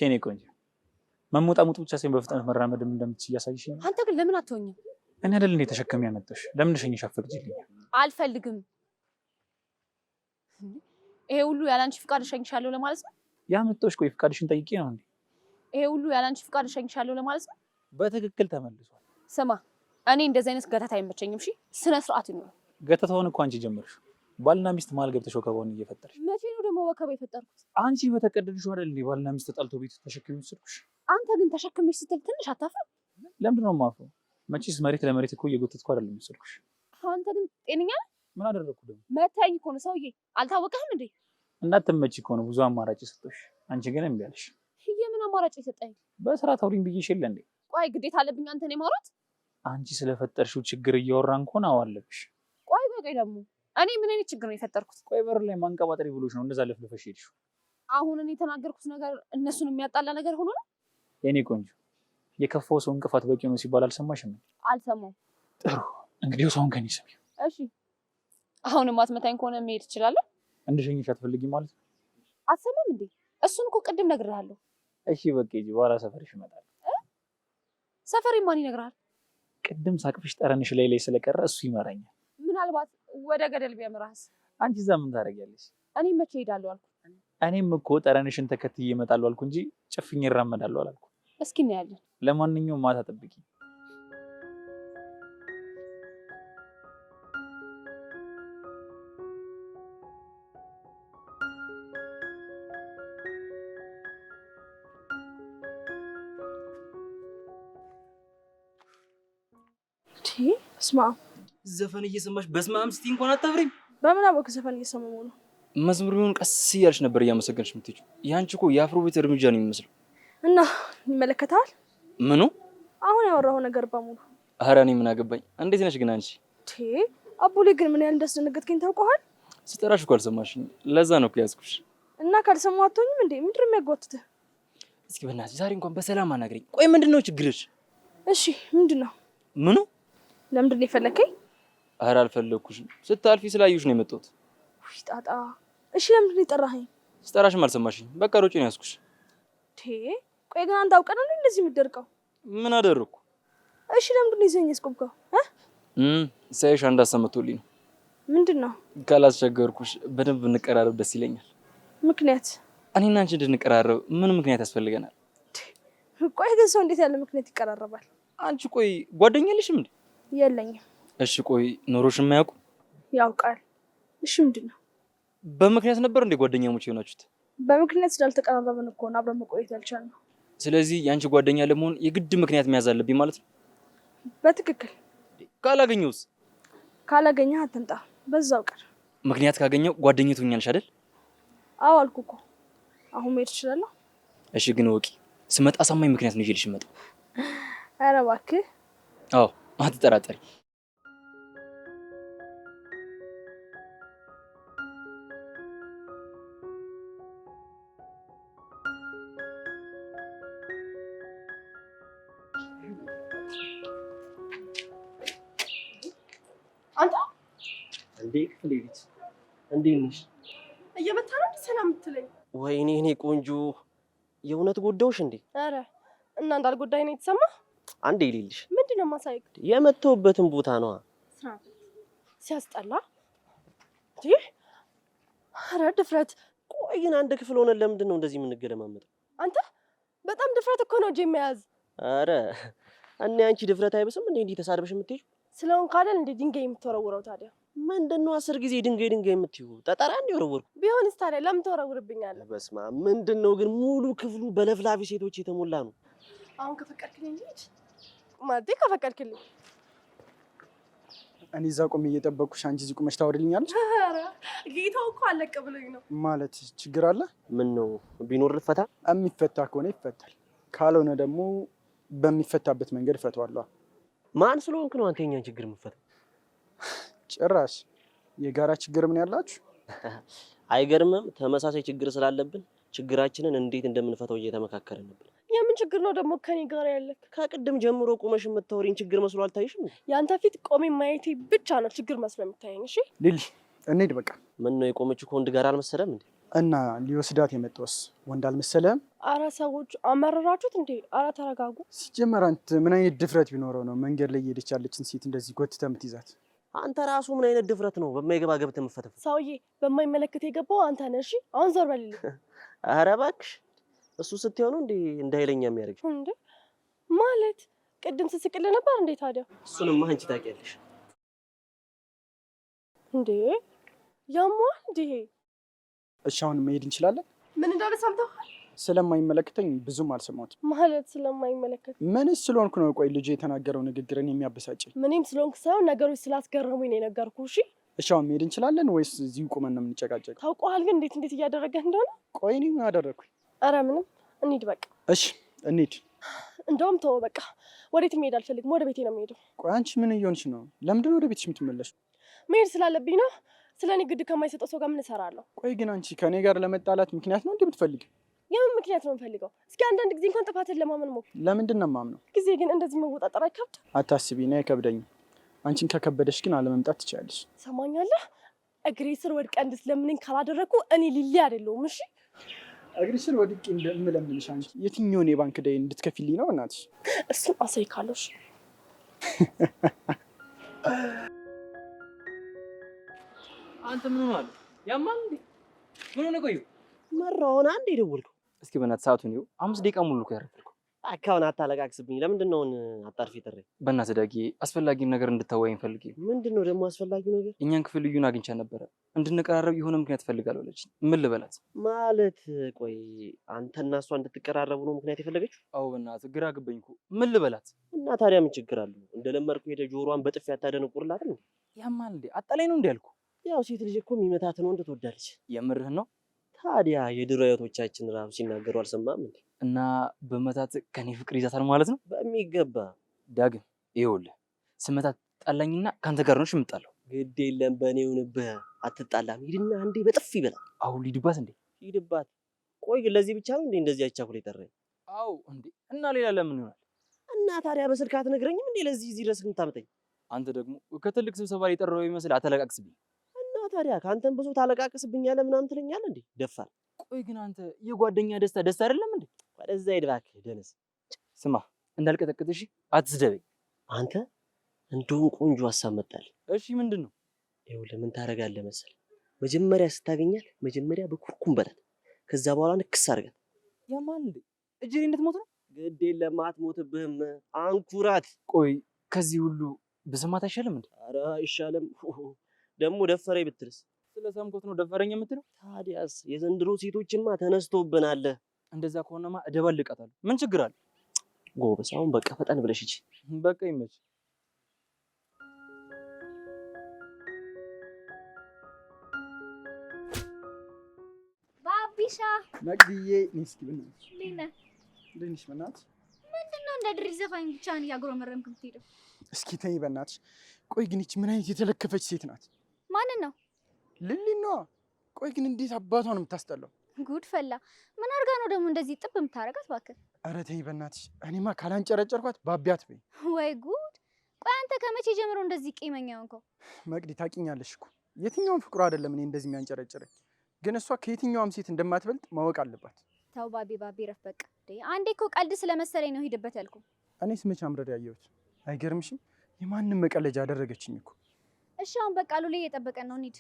የኔ ቆንጆ መሞጣሞጥ ብቻ ሳይሆን በፍጥነት መራመድም እንደምትችይ እያሳይሽ ነው። አንተ ግን ለምን አትሆኝም? እኔ አይደል እንዴ ተሸከም ያመጣሽ? ለምን ሸኝሽ አፈቅጂልኝ? አልፈልግም። ይሄ ሁሉ ያላንቺ ፍቃድ ሸኝሻለሁ ለማለት ነው? ያመጣሽ ቆይ ፍቃድሽን ጠይቄ ነው እንዴ? ይሄ ሁሉ ያላንቺ ፍቃድ ሸኝሻለሁ ለማለት ነው? በትክክል ተመልሷል። ስማ እኔ እንደዚህ አይነት ገተታ አይመቸኝም። እሺ ስነ ስርዓት ይኑር። ገተታውን እኮ አንቺ ጀመርሽ። ባልና ሚስት መሀል ገብተሽ ወከባውን እየፈጠርሽ። መቼ ነው ደግሞ ወከባ የፈጠርኩት? አንቺ በተቀደድሽው አይደል እንዴ ባልና ሚስት ተጣልተው ቤት ተሸክሚ ወሰድኩሽ። አንተ ግን ተሸክመሽ ስትል ትንሽ አታፍርም? ለምንድን ነው የማፍረው? መቼስ መሬት ለመሬት እኮ እየጎተትኩ አይደለም ወሰድኩሽ። አንተ ግን ጤነኛ ነህ? ምን አደረኩ ደግሞ? መታኝ እኮ ነው ሰውዬ። አልታወቀህም እንዴ? እንዳትመጪ እኮ ነው ብዙ አማራጭ ሰጥቶሽ። አንቺ ግን እምቢ አለሽ። የምን አማራጭ የሰጠኝ? በስራ ታውሪኝ ብዬሽ የለ እንዴ? ቆይ ግዴታ አለብኝ አንተን የማውራት? አንቺ ስለፈጠርሽው ችግር እያወራን ከሆነ አዎ አለብሽ። ቆይ ደግሞ እኔ ምን አይነት ችግር ነው የፈጠርኩት? ቆይ በር ላይ ማንቀባጠሪ ብሎሽ ነው እንደዛ ለፍልፈሽ ሄድሽው። አሁን እኔ የተናገርኩት ነገር እነሱን የሚያጣላ ነገር ሆኖ ነው? የኔ ቆንጆ የከፋው ሰው እንቅፋት በቂ ነው ሲባል አልሰማሽም? አልሰማሁም። ጥሩ እንግዲህ ሰውን ከኔ ስሚ። እሺ አሁንም አትመታኝ ከሆነ መሄድ እችላለሁ? እንድሸኝሽ አትፈልጊም ማለት ነው? አትሰማም እንዴ? እሱን እኮ ቅድም ነግሬሃለሁ። እሺ በቃ ሂጂ፣ በኋላ ሰፈርሽ እመጣለሁ። ሰፈሬ ማን ይነግራል? ቅድም ሳቅፍሽ ጠረንሽ ላይ ስለቀረ እሱ ይመራኛል። ምናልባት ወደ ገደል ቢያምራስ? አንቺ እዛ ምን ታደርጊያለሽ? እኔ መቼ ሄዳለሁ አልኩ? እኔም እኮ ጠረንሽን ተከትዬ እመጣለሁ አልኩ እንጂ ጭፍኝ እራመዳለሁ አላልኩ። እስኪ እናያለን። ለማንኛውም ማታ ጠብቂ። ስማ ዘፈን እየሰማሽ በስማም ስቲ እንኳን አታፍሪም? በምን አወቅ ዘፈን እየሰማሁ ነው? መዝሙር ቢሆን ቀስ እያልሽ ነበር እያመሰገንሽ የምትሄጂው። ያንቺ እኮ የአፍሮ ቤት እርምጃ ነው የሚመስለው። እና ይመለከታል? ምኑ? አሁን ያወራው ነገር በሙሉ። ኧረ እኔ ምን አገባኝ። እንዴት ነሽ ግን አንቺ? አቡሌ ግን ምን ያህል እንዳስደነገጥከኝ ታውቀዋል? ስጠራሽ እኮ አልሰማሽኝ። ለዛ ነው እኮ ያዝኩሽ። እና ካልሰማሁ አትሆኝም እንዴ? ምንድን ነው የሚያጓትትህ? እስኪ በእናትሽ ዛሬ እንኳን በሰላም አናግረኝ። ቆይ ምንድን ነው ችግርሽ? እሺ ምንድን ነው? ምኑ? ለምንድን ነው የፈለከኝ? ኧረ አልፈለኩሽም። ስታልፊ ስላየሁሽ ነው የመጣሁት። ውይ ጣጣ። እሺ ለምንድን ነው የጠራኸኝ? ስጠራሽም አልሰማሽኝ። በቃ ሮጬ ነው ያዝኩሽ። ቆይ ግን አንተ አውቀህ ነው እንደዚህ የምትደርቀው? ምን አደረኩ? እሺ ለምንድን ነው ይዘኸኝ ያስቆምከው? ሳይሽ አንድ ሀሳብ መጥቶልኝ ነው። ምንድን ነው? ካላስቸገርኩሽ በደንብ እንቀራረብ ደስ ይለኛል። ምክንያት? እኔና አንቺ እንድንቀራረብ ምን ምክንያት ያስፈልገናል? ቆይ ግን ሰው እንዴት ያለ ምክንያት ይቀራረባል? አንቺ ቆይ ጓደኛ የለሽም እንዴ? የለኝም። እሺ ቆይ ኖሮሽ የማያውቁ? ያውቃል። እሺ ምንድን ነው? በምክንያት ነበር እንዴ ጓደኛሞች የሆናችሁት? በምክንያት ስላልተቀራረብን እኮ ነው አብረን መቆየት ያልቻልነው። ስለዚህ የአንቺ ጓደኛ ለመሆን የግድ ምክንያት መያዝ አለብኝ ማለት ነው? በትክክል። ካላገኘውስ? ካላገኘህ አትምጣ፣ በዛው ቀር። ምክንያት ካገኘው ጓደኛዬ ትሆኛለሽ አይደል? አዎ አልኩህ እኮ። አሁን መሄድ እችላለሁ? እሺ ግን ወቂ ስመጣ አሳማኝ ምክንያት ነው ይዤልሽ መጣ። ኧረ እባክህ። አዎ አትጠራጠሪ። አንተ እንዴት ነሽ? እየመታ ነው ሰላም የምትለኝ? ወይኔ እኔ ቆንጆ የእውነት ጎዳውሽ እንዴ? ኧረ እና እንዳልጎዳኝ ነው የተሰማህ? አንዴ ይልልሽ። ምንድነው የማሳይክ? የመተውበትን ቦታ ነዋ። ሲያስጠላ። ኧረ ድፍረት። ቆይ ግን አንድ ክፍል ሆነን ለምንድን ነው እንደዚህ የምንገለማመጠው? አንተ በጣም ድፍረት እኮ ነው እጄ መያዝ። ኧረ እኔ አንቺ ድፍረት አይብስም እንዴ እንዲህ ተሳድበሽ የምትሄጂው? ስለሆንክ አይደል እንደ ድንጋይ የምትወረውረው? ታዲያ ምንድነው 10 ጊዜ ድንጋይ የምትይው? ጠጠራ እንደ ወረወርኩ ቢሆንስ ታዲያ ለምን ትወረውርብኛለህ? በስመ አብ። ምንድነው ግን ሙሉ ክፍሉ በለፍላፊ ሴቶች የተሞላ ነው። አሁን ከፈቀድክልኝ ልጅ ማለቴ ከፈቀድክልኝ። እኔ እዛ ቆሜ እየጠበቅኩሽ አንቺ እዚህ ቁመሽ ታወሪልኛለሽ? ኧረ ጌታው እኮ አለቀ ብሎኝ ነው። ማለት ችግር አለ? ምን ነው ቢኖር ልፈታ? የሚፈታ ከሆነ ይፈታል፣ ካልሆነ ደግሞ በሚፈታበት መንገድ እፈታዋለሁ። ማን ስለሆንክ ነው አንተ የኛን ችግር የምትፈታው? ጭራሽ የጋራ ችግር ምን ያላችሁ? አይገርምም? ተመሳሳይ ችግር ስላለብን ችግራችንን እንዴት እንደምንፈታው እየተመካከርን ነበር። የምን ችግር ነው ደግሞ ከኔ ጋር ያለክ? ከቅድም ጀምሮ ቁመሽ የምታወሪኝ ችግር መስሎ አልታይሽም? ያንተ ፊት ቆሜ ማየቴ ብቻ ነው ችግር መስሎ የምታየኝ። እሺ ሊሊ እንሂድ በቃ። ምን ነው የቆመችው ከወንድ ጋር አልመሰለም እንዴ? እና ሊወስዳት የመጣውስ ወንድ አልመሰለህም? አረ ሰዎች አመረራችሁት እንዴ? አረ ተረጋጉ። ሲጀመር አንተ ምን አይነት ድፍረት ቢኖረው ነው መንገድ ላይ እየሄደች ያለችን ሴት እንደዚህ ጎትተህ የምትይዛት? አንተ ራሱ ምን አይነት ድፍረት ነው በማይገባ ገብተህ የምትፈተፍ? ሰውዬ በማይመለከት የገባው አንተ ነህ። እሺ አሁን ዞር በልልኝ። ኧረ እባክሽ እሱ ስትሆኑ እንዴ እንዳይለኛ የሚያደርግሽ እንዴ ማለት ቅድም ስስቅልህ ነበር እንዴ ታዲያ? እሱንማ አንቺ ታውቂያለሽ እንዴ ያሟል እንዴ? እሺ አሁን መሄድ እንችላለን? ምን እንዳለ ሰምተሃል? ስለማይመለከተኝ ብዙም አልሰማሁትም። ማለት ስለማይመለከት ምንስ ስለሆንኩ ነው? ቆይ ልጁ የተናገረው ንግግርን የሚያበሳጭኝ? ምንም ስለሆንክ ሳይሆን ነገሮች ስላስገረሙኝ ነው የነገርኩህ። እሺ እሺ አሁን መሄድ እንችላለን ወይስ እዚሁ ቁመን ነው የምንጨቃጨቀው? ታውቀዋል ግን እንዴት እያደረገህ እንደሆነ። ቆይ እኔ ምን አደረግኩኝ? አረ ምንም። እንሂድ በቃ። እሺ እንሂድ። እንደውም ተወው በቃ። ወዴት መሄድ አልፈልግም። ወደ ቤቴ ነው የምሄደው። ቆይ አንቺ ምን እየሆንሽ ነው? ለምንድን ነው ወደ ቤትሽ የምትመለሺው? መሄድ ስላለብኝ ነው። ስለ እኔ ግድ ከማይሰጠው ሰው ጋር ምን እሰራለሁ? ቆይ ግን አንቺ ከእኔ ጋር ለመጣላት ምክንያት ነው እንዴ የምትፈልጊው? የምን ምክንያት ነው የምፈልገው? እስኪ አንዳንድ ጊዜ እንኳን ጥፋትን ለማመን ሞክር። ለምንድን ነው የማምነው? ጊዜ ግን እንደዚህ መወጣጠር አይከብድ? አታስቢ፣ እኔ አይከብደኝም። አንቺን ከከበደሽ ግን አለመምጣት ትችያለሽ። ሰማኛለህ? እግሬ ስር ወድቀ እንድትለምነኝ ካላደረግኩ እኔ ሊሊ አይደለሁም። እሺ እግሬ ስር ወድቄ እንደምለምንሽ አንቺ የትኛውን የባንክ ዕዳዬ እንድትከፊልኝ ነው እናትሽ? እሱን አሳይካለሁ። እሺ አንተ ምን ሆነሃል? ያማል እንዴ? ምን ሆነ? ቆዩ መራውን አንዴ ደወልከው? እስኪ በእናትህ ሰዓቱን ይኸው 5 ደቂቃ ሙሉ እኮ ያረፍኩ። አካውን አታለቃቅስብኝ። ለምንድን ነው አጣርፊ ጥሪ? በእናትህ ዳጊ አስፈላጊ ነገር እንድታወያኝ ፈልጌ። ምንድን ነው ደግሞ አስፈላጊው ነገር? እኛን ክፍል ልዩን አግኝቻ ነበረ እንድንቀራረብ የሆነ ምክንያት ፈልጋለሁ አለች። ምን ልበላት? ማለት ቆይ አንተና እሷ እንድትቀራረቡ ነው ምክንያት የፈለገችው? አዎ በእናትህ ግራ ገባኝ እኮ ምን ልበላት? እና ታዲያ ምን ችግር አለው? እንደለመድኩ ሄደ ጆሮዋን በጥፊ አታደነቁርላት ነው? ያማል እንዴ? አጣላይ ነው እንዴ ያልኩ? ያው ሴት ልጅ እኮ የሚመታትን ወንድ ትወዳለች። የምርህን ነው? ታዲያ የድሮ አያቶቻችን ራሱ ሲናገሩ አልሰማም እንዴ? እና በመታት ከኔ ፍቅር ይዛታል ማለት ነው? በሚገባ ዳግም ይኸውልህ ስመታት ጣላኝና ካንተ ጋር ነው የምጣለው። ግድ የለም በእኔ ይሁንብህ፣ አትጣላም። ሂድና አንዴ በጥፊ ይበላል። አሁን ሊድባት እንዴ? ሂድባት። ቆይ ግን ለዚህ ብቻ ነው እንዴ እንደዚህ አቻኩል የጠራኝ? አዎ እንዴ። እና ሌላ ለምን ይሆናል? እና ታዲያ በስልክ አትነግረኝም እንዴ ለዚህ እዚህ ድረስ የምታመጣኝ? አንተ ደግሞ ከትልቅ ስብሰባ ላይ የጠራው ይመስል አተለቃቅስብኝ። እና ታዲያ ከአንተም ብዙ ታለቃቅስብኛለህ ምናምን ትለኛለህ እንዴ? ደፋር። ቆይ ግን አንተ የጓደኛ ደስታ አይደለም እንዴ? ወደዛ ሂድ እባክህ ደነስ። ስማ እንዳልቀጠቅጥሽ አትስደበኝ። አንተ እንደውም ቆንጆ ሀሳብ መጣል። እሺ ምንድን ነው? ይኸውልህ ምን ታደርጋለህ መሰል፣ መጀመሪያ ስታገኛት መጀመሪያ በኩርኩም በላት፣ ከዛ በኋላ ንክስ አድርጋት። ያማል እንዴ? እጅ ላይ እንድትሞት ነው? ግድ የለም አትሞትብህም፣ አንኩራት። ቆይ ከዚህ ሁሉ በስማት አይሻልም እንዴ? ኧረ አይሻልም። ደግሞ ደፈረኝ ብትልስ? ስለሰምኮት ነው ደፈረኝ የምትለው? ታዲያስ የዘንድሮ ሴቶችማ ተነስቶብናል። እንደዛ ከሆነማ እደባልቃታለሁ። ምን ችግር አለ? ጎበዝ፣ አሁን በቃ ፈጠን ብለሽ ሂጂ። በቃ ይመች። ባቢሻ መቅድዬ እስኪ ብናትሽ ልንሽ በእናትሽ ምንድነው እንደ ድሪ ዘፋኝ ብቻህን እያጉረመረምክ የምትሄደው? እስኪ ተይ በእናትሽ። ቆይ ግን ይህች ምን አይነት የተለከፈች ሴት ናት? ማንን ነው? ልሊ ነዋ። ቆይ ግን እንዴት አባቷ ነው የምታስጠላው? ጉድ ፈላ። ምን አድርጋ ነው ደግሞ እንደዚህ ጥብ የምታረጋት? እባክህ ኧረ ተይ በእናትሽ። እኔማ ካላንጨረጨርኳት ባቢያት በይ። ወይ ጉድ! ቆይ አንተ ከመቼ ጀምሮ እንደዚህ ቂመኛ ሆንከው? መቅዲ ታውቂኛለሽ እኮ የትኛውም ፍቅሩ አይደለም እኔ እንደዚህ የሚያንጨረጭረኝ፣ ግን እሷ ከየትኛውም ሴት እንደማትበልጥ ማወቅ አለባት። ተው ባቢ ረፍ በቃ። አንዴ እኮ ቀልድ ስለመሰለኝ ነው ሂድበት ያልኩ። እኔስ መቼ አምረር ያየሁት? አይገርምሽም? የማንም መቀለጃ አደረገችኝ እኮ። እሺ አሁን በቃ ሉሌ እየጠበቀን ነው፣ እንሂድ።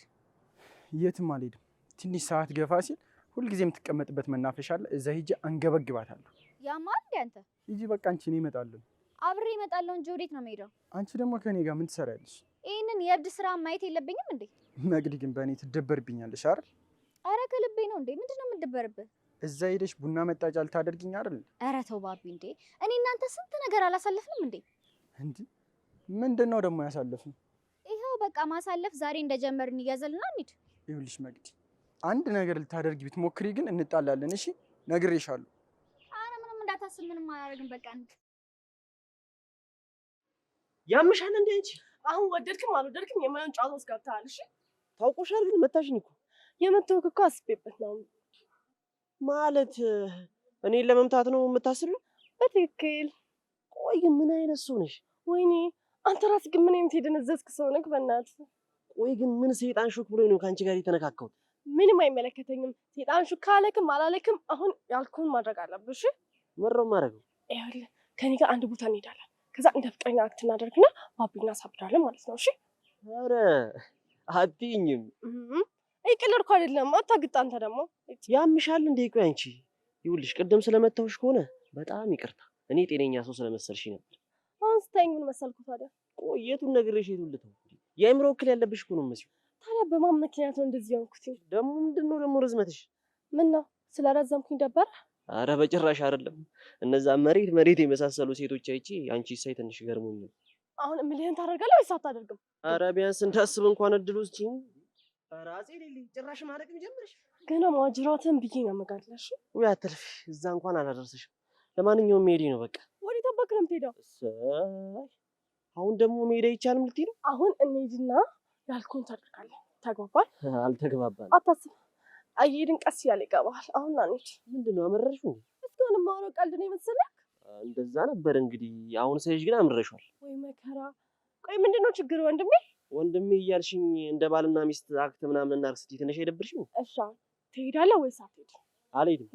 የትም አልሄድም። ትንሽ ሰዓት ገፋ ሲል ሁልጊዜ የምትቀመጥበት መናፈሻ አለ፣ እዛ ሂጄ አንገበግባታለሁ። ያማል እንዴ አንተ? ሂጂ በቃ። አንቺ እኔ እመጣለሁ። አብሬ እመጣለሁ እንጂ ወዴት ነው የምሄደው? አንቺ ደግሞ ከኔ ጋር ምን ትሰሪያለሽ? ይህንን የእብድ ስራ ማየት የለብኝም እንዴ? መቅዲ ግን በእኔ ትደበርብኛለሽ አይደል? አረ ከልቤ ነው እንዴ። ምንድነው የምትደበርብህ? እዛ ሄደሽ ቡና መጣጫ ልታደርጊኝ አይደል? አረ ተው ባቢ እንዴ። እኔ እናንተ ስንት ነገር አላሳለፍንም እንዴ? እንዴ ምንድነው ደግሞ ያሳለፍን? ይኸው በቃ ማሳለፍ ዛሬ እንደጀመርን እያዘልና እንሂድ። ይኸውልሽ መቅዲ፣ አንድ ነገር ልታደርጊ ብትሞክሪ ግን እንጣላለን። እሺ ነግሬሻለሁ። አረ ምንም እንዳታስብ፣ ምንም አላደርግም። በቃ እንሂድ። ያምሻል እንዴ አንቺ? አሁን ወደድክም አልወደድክም የማይሆን ጨዋታ ውስጥ ገብተሃል። እሺ ታውቆሻል። ግን መታሽኝ እኮ። የመተውክ እኮ አስቤበት ነው። ማለት እኔን ለመምታት ነው የምታስቢው? በትክክል። ቆይ ግን ምን አይነት ሰው ነሽ? ወይኔ አንተ ራስህ ግን ምን አይነት የደነዘዝክ ሰው ነህ? በእናትህ ቆይ ግን ምን ሰይጣን ሾክ ብሎኝ ነው ከአንቺ ጋር የተነካካሁት? ምንም አይመለከተኝም። ሴጣን ሹካ አለክም አላለክም አሁን ያልኩህን ማድረግ አለብሽ። ምረው ማድረግ ይኸውልህ ከኔ ጋር አንድ ቦታ እንሄዳለን። ከዛ እንደ ፍቅረኛ አክት እናደርግና ባቢና ሳብዳለን ማለት ነው። እሺ? ኧረ አትይኝም። ቀለድኩ አይደለም። አታግጣ አንተ ደግሞ ያምሻል እንዴ? ቆይ አንቺ ይኸውልሽ ቅድም ስለመታሁሽ ከሆነ በጣም ይቅርታ። እኔ ጤነኛ ሰው ስለመሰልሽ ነበር። አሁን ስታይኝ ምን መሰልኩ ታዲያ? ቆየቱን ነግሬሽ የቱን ልተው? የአእምሮ እክል ያለብሽ እኮ ነው መሲው። ታዲያ በማን ምክንያት ነው እንደዚህ የሆንኩት? ደግሞ ምንድነው ደግሞ ርዝመትሽ? ምን ነው ስለረዘምኩኝ ደበረ? አረ በጭራሽ አይደለም። እነዛ መሬት የመሳሰሉ ሴቶች አይቼ አንቺ ሳይ ትንሽ ገርሞኝ ነው። አሁን እምልህን ታደርጋለህ ወይስ አታደርግም? አረ ቢያንስ እንዳስብ እንኳን እድል ውስጪኝ። ራሴ ሌሊ ጭራሽ ማለቅም ጀምረሽ ገና ማጅራትን ብዬ ነው የምጋለሽ። ወይ አትልፊ። እዛ እንኳን አላደርስሽም። ለማንኛውም መሄዴ ነው በቃ። ወዴት አባክ ነው የምትሄደው? አሁን ደግሞ መሄድ አይቻልም ልትይ ነው? አሁን እንሂድና ያልኩህን ታደርጋለህ። ተግባባን? አልተግባባን። አታስብ። እየሄድን ቀስ እያለ ይገባሃል። አሁን ና እንሂድ። ምንድነው አመረርሽው? እስካሁን የማወራው ቀልድ ነው የመሰለህ? እንደዛ ነበር እንግዲህ። አሁን ሳይሽ ግን አምረሻል። ወይ መከራ። ቆይ ምንድነው ችግር ወንድሜ? ወንድሜ እያልሽኝ እንደ ባልና ሚስት አክት ምናምን እናድርግ ስትይ ትንሽ አይደብርሽም? እሺ ትሄዳለህ ወይስ አትሄድም? አልሄድም።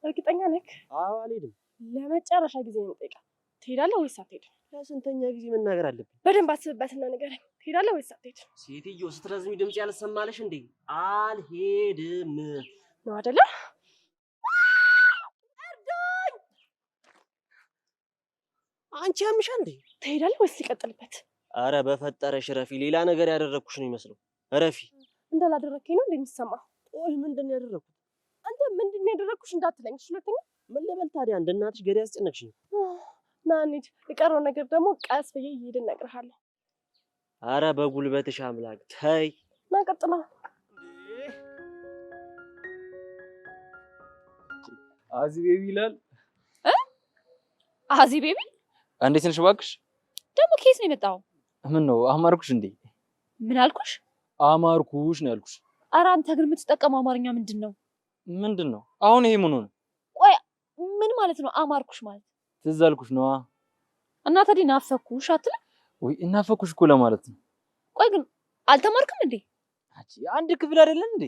እርግጠኛ ነህ? አዎ አልሄድም። ለመጨረሻ ጊዜ ነው የምጠይቀው። ትሄዳለህ ወይስ አትሄድም? ለስንተኛ ጊዜ መናገር አለብኝ? በደንብ አስብበትና ንገረኝ። ትሄዳለህ ወይስ አትሄድም? ሴትዮ ስትረዝሚ ድምጽ ያልሰማለሽ እንዴ? አልሄድም ነው አይደለ? እርዱኝ! አንቺ ያምሻል እንዴ? ትሄዳለህ ወይስ ሊቀጥልበት? አረ በፈጠረሽ ረፊ። ሌላ ነገር ያደረኩሽ ነው የሚመስለው። ረፊ እንዳላደረከኝ ነው እንደሚሰማ። ቆይ ምንድን ነው ያደረኩት? አንተ ምንድን ነው ያደረኩሽ እንዳትለኝ። ሁለተኛ ምን ልበል ታዲያ? እንደ እናትሽ ገድ ያስጨነቅሽኝ። ና እንሂድ። የቀረው ነገር ደግሞ ቀስ ብዬ እየሄድን እነግርሃለሁ። አረ በጉልበትሽ አምላክ ተይ። ና ቀጥላ። አዚ ቤቢ ይላል። አዚ ቤቢ እንዴት ነሽ እባክሽ? ደግሞ ኬስ ነው የመጣው? ምን ነው አማርኩሽ እንዴ? ምን አልኩሽ? አማርኩሽ ነው ያልኩሽ። ኧረ አንተ ግን የምትጠቀመው አማርኛ ምንድን ነው? ምንድን ነው አሁን ይሄ ምን ሆነ? ቆይ ምን ማለት ነው አማርኩሽ ማለት? ትዝ አልኩሽ ነዋ። እና ታዲያ ናፈኩሽ አትልም? ወይ እናፈኩሽ እኮ ለማለት ነው። ቆይ ግን አልተማርክም እንዴ? አንድ ክፍል አይደለም እንዴ?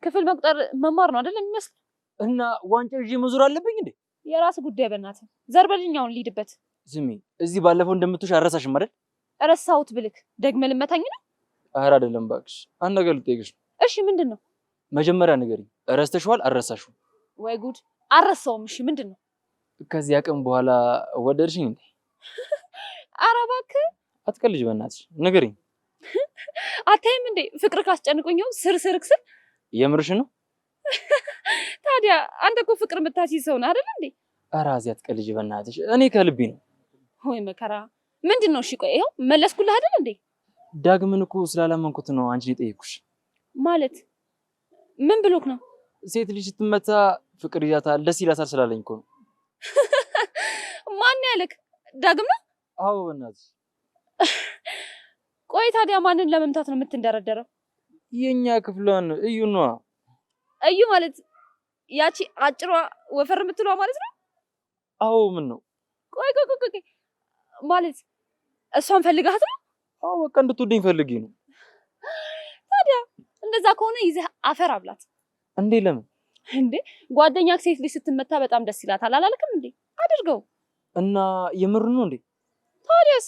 ክፍል መቁጠር መማር ነው አይደለም የሚመስል? እና ዋንጫ ይዤ መዞር አለብኝ እንዴ? የራስ ጉዳይ በእናትህ። ዘርበልኛውን ሊድበት። ስሚ እዚህ ባለፈው እንደምትውሽ አረሳሽም አይደል? ረሳሁት ብልክ ደግመህ ልመታኝ ነው? ኧረ አይደለም እባክሽ፣ አንድ ነገር ልጠይቅሽ። እሺ ምንድን ነው? መጀመሪያ ንገሪኝ፣ ረስተሽዋል አልረሳሽው? ወይ ጉድ፣ አልረሳውም። እሺ ምንድን ነው? ከዚያ ቀን በኋላ ወደድሽኝ እንዴ? ኧረ እባክህ አትቀልጅ በእናትሽ ንገሪኝ። አታይም እንዴ ፍቅር ካስጨንቆኛው ስር የምርሽ ነው? ታዲያ አንተ እኮ ፍቅር የምታስይዝ ሰው ነህ አይደል እንዴ? ኧረ እዚህ አትቀልጅ በእናትሽ፣ እኔ ከልቤ ነው። ወይ መከራ፣ ምንድን ነው? እሺ ቆይ ይኸው መለስኩልህ አይደል እንዴ? ዳግምን እኮ ስላላመንኩት ነው አንቺን የጠየኩሽ። ማለት ምን ብሎክ ነው? ሴት ልጅ ስትመታ ፍቅር ይዛታል ደስ ይላታል ስላለኝ እኮ ነው። ማን ያለክ? ዳግም ነው? አዎ በእናትሽ። ቆይ ታዲያ ማንን ለመምታት ነው የምትንደረደረው? የኛ ክፍሏን እዩ ነዋ። እዩ ማለት ያቺ አጭሯ ወፈር የምትለዋ ማለት ነው? አዎ ምን ነው? ቆይ ማለት እሷን ፈልጋት ነው? አዎ በቃ እንድትወደኝ ፈልጊ ነው። ታዲያ እንደዛ ከሆነ ይዘህ አፈር አብላት። እንዴ ለምን እንዴ? ጓደኛክ ሴት ልጅ ስትመታ በጣም ደስ ይላታል አላለክም እንዴ? አድርገው እና የምር ነው እንዴ? ታዲያስ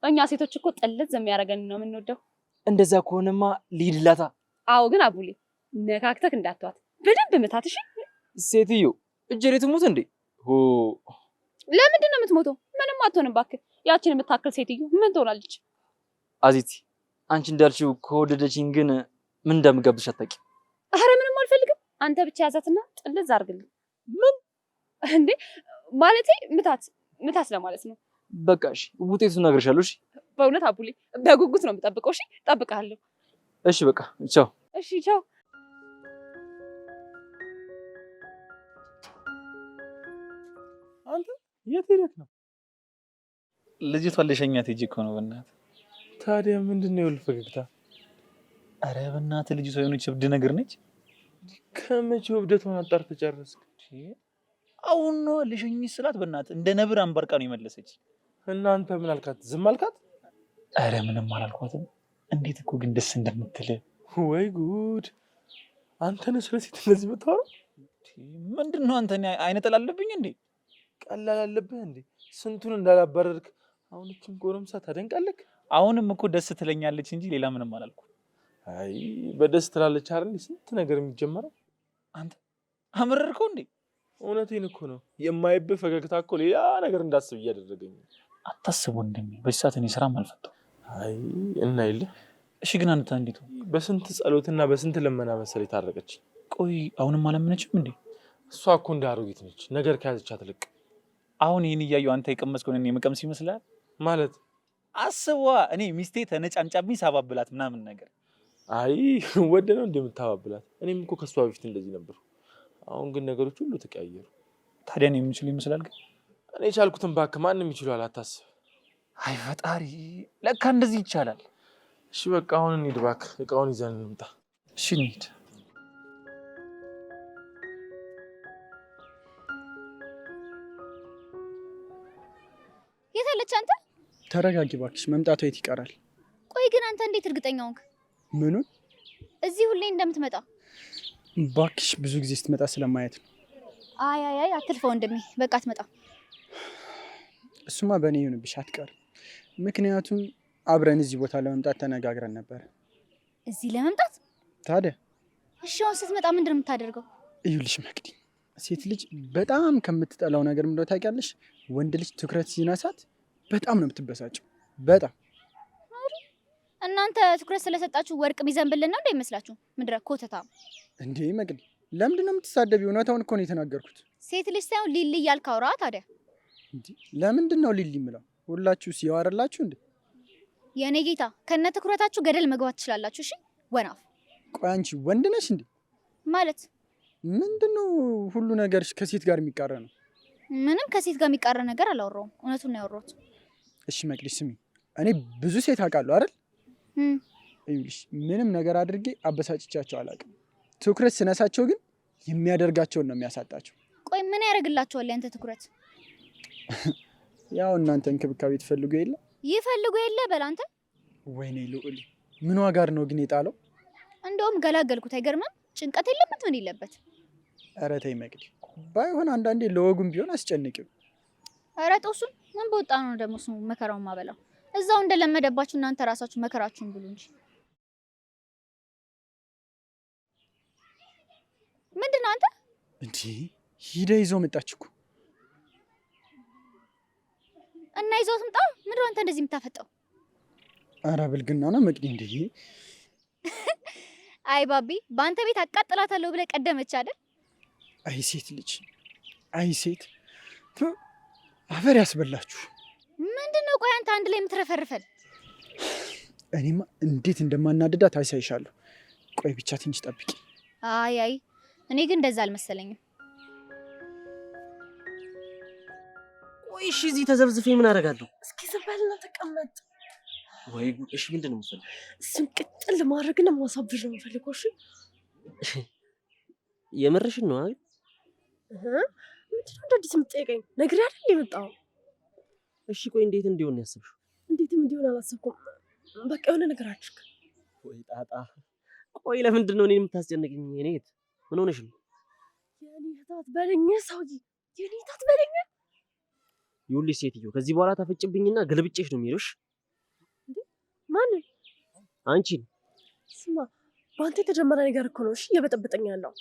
እኛ ሴቶች እኮ ጥልዝ የሚያደርገን ነው የምንወደው። እንደዛ ከሆነማ ልሂድላታ። አዎ ግን አቡሌ ነካክተክ እንዳትዋት፣ በደንብ ምታት። እሺ ሴትዮ እጄ ላይ ትሞት እንዴ? ሆ ለምንድን ነው የምትሞተው? ምንም አትሆንም እባክህ። ያችን የምታክል ሴትዮ ምን ትሆናለች? አዚቲ አንቺ እንዳልሽው ከወደደችኝ ግን ምን እንደምገብሽ አታውቂም። አረ ምንም አልፈልግም። አንተ ብቻ ያዛትና ጥልዝ አድርግልኝ። ምን እንዴ? ማለቴ ምታት ለማለት ነው። በቃ እሺ ውጤቱን እነግርሻለሁ። እሺ በእውነት አቡሌ በጉጉት ነው የምጠብቀው። እሺ እጠብቅሃለሁ። እሺ በቃ ቻው። እሺ ቻው። አንተ የት ሄደህ ነው? ልጅቷን ልሸኛት ሂጅ እኮ ነው በእናትህ። ታዲያ ምንድን ነው የውል ፈገግታ? አረ በእናትህ ልጅቷ የሆነች እብድ ነገር ነች። ከመቼው እብደቷን አጣርተህ ጨረስክ? አሁን ነው ልሸኝሽ ስላት በእናትህ እንደ ነብር አንባርቃ ነው የመለሰች። እናንተ ምን አልካት? ዝም አልካት? አረ ምንም አላልኳትም። እንዴት እኮ ግን ደስ እንደምትል ወይ ጉድ! አንተ ነህ ስለ ሴት እንደዚህ የምታወራው? ምንድን ነው አንተ አይነ ጥላ አለብኝ እንዴ? ቀላል አለብህ እንዴ? ስንቱን እንዳላባረርክ አሁን እቺን ጎረምሳ ታደንቃለህ? አሁንም እኮ ደስ ትለኛለች እንጂ ሌላ ምንም አላልኩም። አይ በደስ ትላለች አይደል? ስንት ነገር የሚጀመረው። አንተ አመረርከው እንዴ? እውነቴን እኮ ነው። የማይብህ ፈገግታ እኮ ሌላ ነገር እንዳስብ እያደረገኝ። አታስቡ እንደኔ በዚህ ሰዓት እኔ ስራም አልፈታም። አይ እና ይልህ እሺ፣ ግን አንተ እንዴት ነው? በስንት ጸሎትና በስንት ልመና መሰለኝ ታረቀች። ቆይ አሁንም አላመነችም እንዴ? እሷ እኮ እንደ አሮጊት ነች። ነገር ከያዘች አትለቅ። አሁን ይሄን እያየሁ አንተ የቀመስከውን እኔ የምቀምስ ይመስላል ማለት? አስቧ፣ እኔ ሚስቴ ተነጫንጫብኝ ሳባብላት ምናምን ነገር። አይ ወደ ነው እንደምታባብላት። እኔም እኮ ከሷ በፊት እንደዚህ ነበር። አሁን ግን ነገሮች ሁሉ ተቀያየሩ። ታዲያ እኔ የምችል ይመስላል? ግን እኔ ቻልኩትን እባክህ፣ ማንም ይችላል፣ አታስብ። አይ ፈጣሪ፣ ለካ እንደዚህ ይቻላል። እሺ በቃ አሁን እንሂድ እባክህ፣ እቃውን ይዘን እንምጣ። እሺ እንሂድ። የት አለች አንተ? ተረጋጊ እባክሽ፣ መምጣቷ የት ይቀራል? ቆይ ግን አንተ እንዴት እርግጠኛ ሆንክ? ምኑን? እዚህ ሁሌ እንደምትመጣ። እባክሽ ብዙ ጊዜ ስትመጣ ስለማየት ነው። አይ አትልፈው ወንድሜ፣ በቃ አትመጣም። እሱማ በእኔ ይሁንብሽ፣ አትቀርም። ምክንያቱም አብረን እዚህ ቦታ ለመምጣት ተነጋግረን ነበር። እዚህ ለመምጣት? ታዲያ እሺ፣ አሁን ስትመጣ ምንድን ነው የምታደርገው? እዩልሽ መቅዲ፣ ሴት ልጅ በጣም ከምትጠላው ነገር ምንድነው ታውቂያለሽ? ወንድ ልጅ ትኩረት ሲነሳት በጣም ነው የምትበሳጨው። በጣም እናንተ ትኩረት ስለሰጣችሁ ወርቅ ቢዘንብልን ነው እንደሚመስላችሁ? ምድረ ኮተታ እንዴ! መቅዲ ለምንድን ነው የምትሳደቢው? እውነታውን እኮ ነው የተናገርኩት። ሴት ልጅ ሳይሆን ሊሊ እያልክ አውራ። ታዲያ እንዴ ለምንድን ነው ሊሊ የምለው? ሁላችሁ ሲያወራላችሁ እንዴ? የኔ ጌታ ከነ ትኩረታችሁ ገደል መግባት ትችላላችሁ። እሺ ወናፍ። ቆይ አንቺ ወንድ ነሽ እንዴ? ማለት ምንድነው ሁሉ ነገርሽ ከሴት ጋር የሚቃረን ነው? ምንም ከሴት ጋር የሚቃረን ነገር አላወራውም። እውነቱን ነው ያወራሁት። እሺ መቅዲ ስሚ፣ እኔ ብዙ ሴት አውቃለሁ አይደል? እዩልሽ ምንም ነገር አድርጌ አበሳጭቻቸው አላውቅም። ትኩረት ስነሳቸው ግን የሚያደርጋቸውን ነው የሚያሳጣቸው። ቆይ ምን ያደርግላቸዋል ያንተ ትኩረት? ያው እናንተ እንክብካቤ ትፈልጉ የለ ይፈልጉ የለ በል አንተ። ወይኔ ልዑል ምኗ ጋር ነው ግን የጣለው? እንደውም ገላገልኩት። አይገርምም? ጭንቀት የለበት ምን የለበት። ኧረ ተይ መቅዲ፣ ባይሆን አንዳንዴ ለወጉም ቢሆን አስጨንቂው። ኧረ ጦሱን ምን በወጣ ነው ደግሞ ስሙ መከራውን ማበላው። እዛው እንደለመደባችሁ እናንተ ራሳችሁ መከራችሁን ብሉ እንጂ። ምንድነው አንተ? እንዴ ሂደ ይዘው መጣች እኮ። እና ይዘው ትምጣ። ምንድነው አንተ እንደዚህ የምታፈጠው? ኧረ ብልግና ነው መቅዲ። እንዴ አይ ባቢ፣ በአንተ ቤት አቃጥላታለሁ ብለህ ቀደመች አይደል? አይ ሴት ልጅ፣ አይ ሴት አፈር ያስበላችሁ። ምንድነው? ቆይ አንተ አንድ ላይ የምትረፈርፈን? እኔማ እንዴት እንደማናደዳት አሳይሻለሁ። ቆይ ብቻ ትንሽ ጠብቂ። አይ እኔ ግን እንደዛ አልመሰለኝም። ቆይ እሺ፣ እዚህ ተዘብዝፌ ምን አደርጋለሁ? እስኪ ዝም በልና ተቀመጥ። ወይ ጉድ! እሺ ምንድን ነው የምትፈልገው? እሱን ቅጥል ማድረግና ማሳብር ነው የምፈልገው። እሺ የምርሽን ነው አይደል? ምንድን ነው እንደዚህ የምትጠይቀኝ? ነግሬህ አይደል የመጣው? እሺ ቆይ እንዴት እንዲሆን ያሰብሽው? እንዴትም እንዲሆን አላሰብኩም። በቃ የሆነ ነገር አድርግ። ወይ ጣጣ! ቆይ ለምንድን ነው እኔን የምታስጨንቅኝ? እኔ እህት ምን ሆነሽ ነው? የኔ እህታት በለኝ ሰውዬ፣ የኔ እህታት በለኝ። ይኸውልሽ ሴትዮ፣ ከዚህ በኋላ ታፈጭብኝና ገልብጬሽ ነው የሚሄደው። ማንን? አንቺን። ስማ በአንተ የተጀመረ ነገር እኮ ነው እሺ እየበጠበጠኝ ያለው።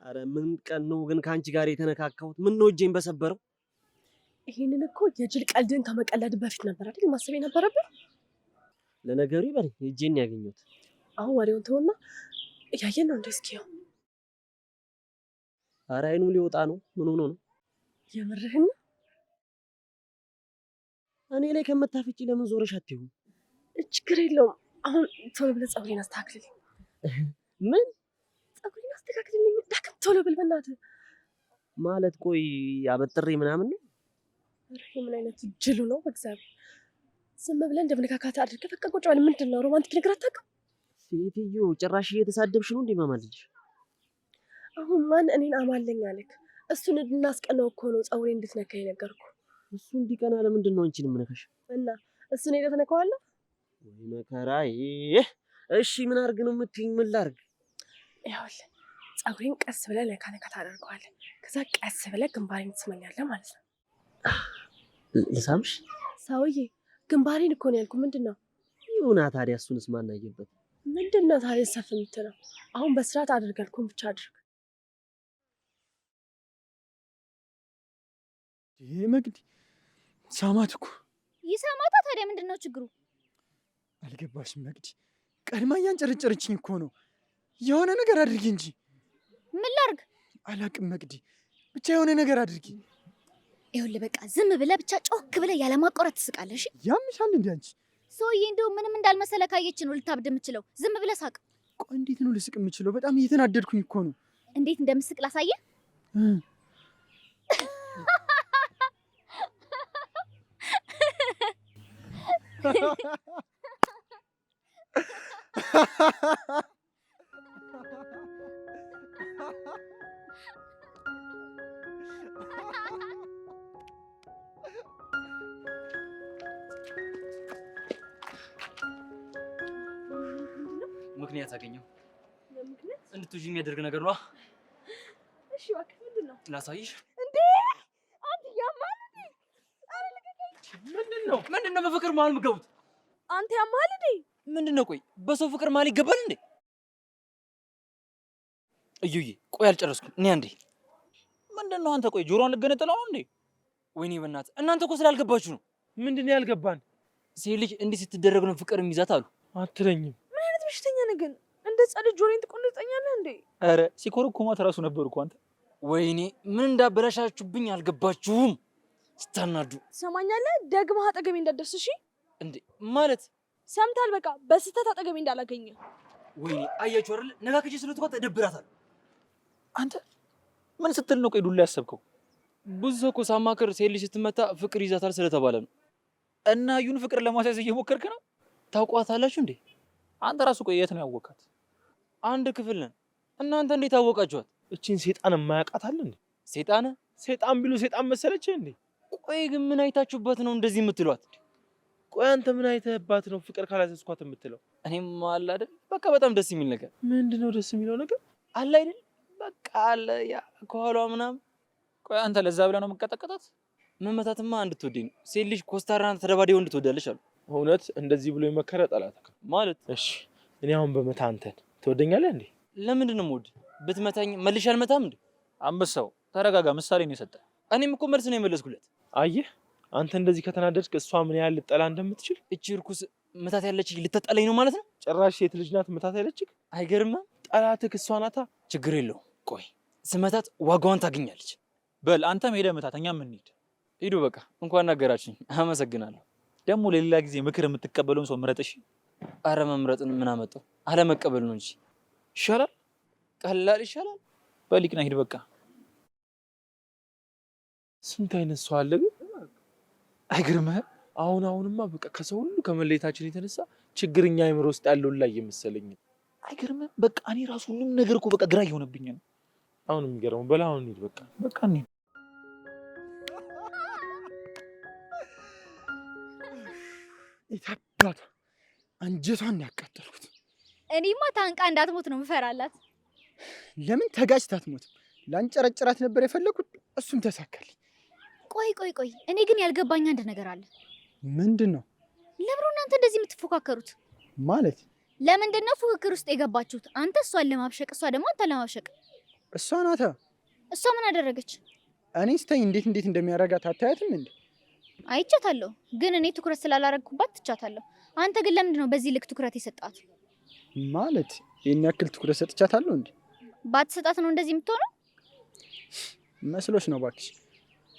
አረ ምን ቀን ነው ግን ከአንቺ ጋር የተነካካሁት? ምን ነው እጄን በሰበረው? ይሄንን እኮ የጅል ቀልድን ከመቀለድ በፊት ነበር አይደል ማሰብ የነበረብህ። ለነገሩ ይበል እጄን ያገኘሁት። አሁን ወሬውን ተውና እያየን ነው እንደ እስኪው። አረ አይኑ ሊወጣ ነው። ምን ሆኖ ነው? የምርህን? እኔ ላይ ከምታፈጪ ለምን ዞረሽ አትይውም? ችግር የለውም። አሁን ቶሎ ብለህ ፀጉሬን አስተካክልልኝ። ምን? ፀጉሬን አስተካክልልኝ። ዳግም ቶሎ ብል በእናትህ። ማለት ቆይ አበጥሬ ምናምን ነው? ይሄ ምን አይነት ጅሉ ነው? በእግዚአብሔር ዝም ብለህ እንደምንካካት አድርገህ በቃ ቁጭ በል። ምንድን ነው ሮማንቲክ ነገር አታውቅም? ሴትዮ ጭራሽ እየተሳደብሽ ነው እንዴ ማማልጅ? አሁን ማን እኔን አማለኝ አለክ? እሱን እንድናስቀነው እኮ ነው ፀጉሬን እንድትነካ የነገርኩህ። እሱ እንዲቀና ለምንድን ነው አንቺን የምነካሽ? እና እሱን ሄደህ ትነካዋለህ? ወይ መከራዬ! እሺ ምን አድርግ ነው የምትይኝ? ምን ላድርግ? ይኸውልህ ፀጉሬን ቀስ ብለህ ነካ ነካ ታደርገዋለህ። ከዛ ቀስ ብለህ ግንባሬን ትስመኛለህ ማለት ነው። ልሳምሽ? ሰውዬ ግንባሬን እኮ ነው ያልኩህ። ምንድን ነው? ይሁና ታዲያ፣ እሱንስ ማን አየበት? ምንድን ነው ታዲያ ሰፍ የምትለው? አሁን በስርዓት አድርግ ያልኩህን ብቻ አድርግ። ይሄ መግዲ ሳማት እኮ። ይሰማታ። ታዲያ ምንድን ነው ችግሩ? አልገባሽም መግዲ? ቀድማ እያንጨረጨረችኝ እኮ ነው። የሆነ ነገር አድርጊ እንጂ። ምን ላድርግ? አላቅም መግዲ፣ ብቻ የሆነ ነገር አድርጊ። ይኸውልህ በቃ ዝም ብለህ ብቻ ጮክ ብለህ ያለማቋረጥ ትስቃለሽ። ያምሻል እንዴ አንቺ? ሰውዬ እንደው ምንም እንዳልመሰለ ካየች ነው ልታብድ የምችለው። ዝም ብለህ ሳቅ። ቆይ እንዴት ነው ልስቅ የምችለው? በጣም እየተናደድኩኝ እኮ ነው። እንዴት እንደምስቅ ላሳየህ። ምክንያት አገኘው። እንድትውጂ የሚያደርግ ነገር ነው። እሺ እባክህ ምንድን ነው? ላሳይሽ። እንዴ አንተ ያማል እንዴ? አረ ልቀቀኝ። ምንድን ነው በፍቅር መሀል የምትገቡት? አንተ ያማል እንዴ? ምንድን ነው? ቆይ በሰው ፍቅር መሀል ይገባል እንዴ? እዩዬ ቆይ አልጨረስኩም። እኔ አንዴ ምንድን ነው አንተ? ቆይ ጆሮን ልገነጥለው ነው እንዴ? ወይኔ በእናትህ እናንተ እኮ ስላልገባችሁ ነው። ምንድን ነው ያልገባን? ሴት ልጅ እንዲህ ስትደረግ ነው ፍቅር የሚይዛት አሉ። አትለኝም? ምን አይነት በሽተኛ ነህ ግን? እንደ ጸድ ጆሮን ትቆንጠኛለህ እንዴ? ኧረ ሲኮረኩማት እራሱ ነበሩ እኮ አንተ። ወይኔ ምን እንዳበላሻችሁብኝ አልገባችሁም። ስታናዱ ትሰማኛለህ? ደግመህ አጠገቤ እንዳትደርስ እሺ? እንዴ ማለት ሰምታል። በቃ በስህተት አጠገቤ እንዳላገኘ። ወይኔ አያችሁ አይደል? ነካክቼ ስለተኳት እደብራታለሁ። አንተ ምን ስትል ነው ቆይ ዱላ ያሰብከው? ብዙ ሰው እኮ ሳማክር ሴት ልጅ ስትመታ ፍቅር ይዛታል ስለተባለ ነው። እና እዩን ፍቅር ለማስያዝ እየሞከርክ ነው? ታውቋታላችሁ እንዴ? አንተ ራሱ ቆይ የት ነው ያወቃት? አንድ ክፍል ነን። እናንተ እንዴት አወቃችኋት? እቺን ሴጣን የማያውቃት አለ እንዴ? ሴጣን ሴጣን ቢሉ ሴጣን መሰለች እንዴ? ቆይ ግን ምን አይታችሁበት ነው እንደዚህ የምትሏት? ቆይ አንተ ምን አይተህባት ነው ፍቅር ካላዘዝኳት የምትለው? እኔም አለ አይደል በቃ በጣም ደስ የሚል ነገር። ምንድነው ደስ የሚለው ነገር? አለ አይደል በቃ አለ ያ ከኋሏ ምናምን። ቆይ አንተ ለዛ ብለህ ነው የምትቀጠቀጣት? መመታትማ እንድትወደኝ ነው። ሴት ልጅ ኮስታራና ተደባዳይ እንድትወዳለች አሉ። እውነት እንደዚህ ብሎ የመከረ ጠላት ማለት። እሺ እኔ አሁን በመታ አንተን ትወደኛለህ እንዴ? ለምንድን ነው የምወድ? ብትመታኝ መልሼ አልመታም እንዴ? አንበሳው ተረጋጋ። ምሳሌ ነው የሰጠህ። እኔም እኮ መልስ ነው የመለስኩለት። አየህ አንተ እንደዚህ ከተናደድክ እሷ ምን ያህል ልጠላ እንደምትችል። እቺ እርኩስ መታት ያለች ልትጠላኝ ነው ማለት ነው? ጭራሽ ሴት ልጅ ናት መታት ያለችህ? አይገርምም? ጠላትህ እሷ ናታ። ችግር የለውም። ቆይ ስመታት ዋጋዋን ታገኛለች። በል አንተም ሄደህ መታት፣ እኛም እንሂድ። ሂዱ በቃ። እንኳን ነገራችሁኝ፣ አመሰግናለሁ። ደግሞ ለሌላ ጊዜ ምክር የምትቀበለውን ሰው ምረጥ እሺ። አረ መምረጥን ምን አመጣው? አለመቀበል ነው እንጂ ይሻላል። ቀላል ይሻላል። በል ይቅና፣ ሂድ በቃ። ስንት አይነት ሰው አለ ግን አይገርምህም? አሁንማ በቃ ከሰው ሁሉ ከመለየታችን የተነሳ ችግርኛ አይምሮ ውስጥ ያለውን ላይ የመሰለኝ። አይገርምህም? በቃ እኔ ራሱ ሁሉም ነገር እኮ በቃ ግራ እየሆነብኝ ነው። አሁን የሚገርመው በላ አሁን እንሂድ በቃ በቃ እንሂድ። የታባቷ አንጀቷን ያቃጠልኩት። እኔማ ታንቃ እንዳትሞት ነው ምፈራላት። ለምን ተጋጭታ አትሞትም? ላንጨረጭራት ነበር የፈለኩት፣ እሱም ተሳካልኝ። ቆይ እኔ ግን ያልገባኝ አንድ ነገር አለ። ምንድን ነው? ለምን እናንተ እንደዚህ የምትፎካከሩት? ማለት ለምንድን ነው ፉክክር ውስጥ የገባችሁት? አንተ እሷን ለማብሸቅ፣ እሷ ደግሞ አንተ ለማብሸቅ። እሷ ናታ። እሷ ምን አደረገች? እኔ ስተኝ እንዴት እንደሚያረጋት አታያትም እንዴ? አይቻታለሁ፣ ግን እኔ ትኩረት ስላላረግኩባት ትቻታለሁ። አንተ ግን ለምንድን ነው በዚህ ልክ ትኩረት የሰጣት? ማለት ይሄን ያክል ትኩረት ሰጥቻታለሁ እንዴ? ባትሰጣት ነው እንደዚህ የምትሆነው? መስሎሽ ነው እባክሽ።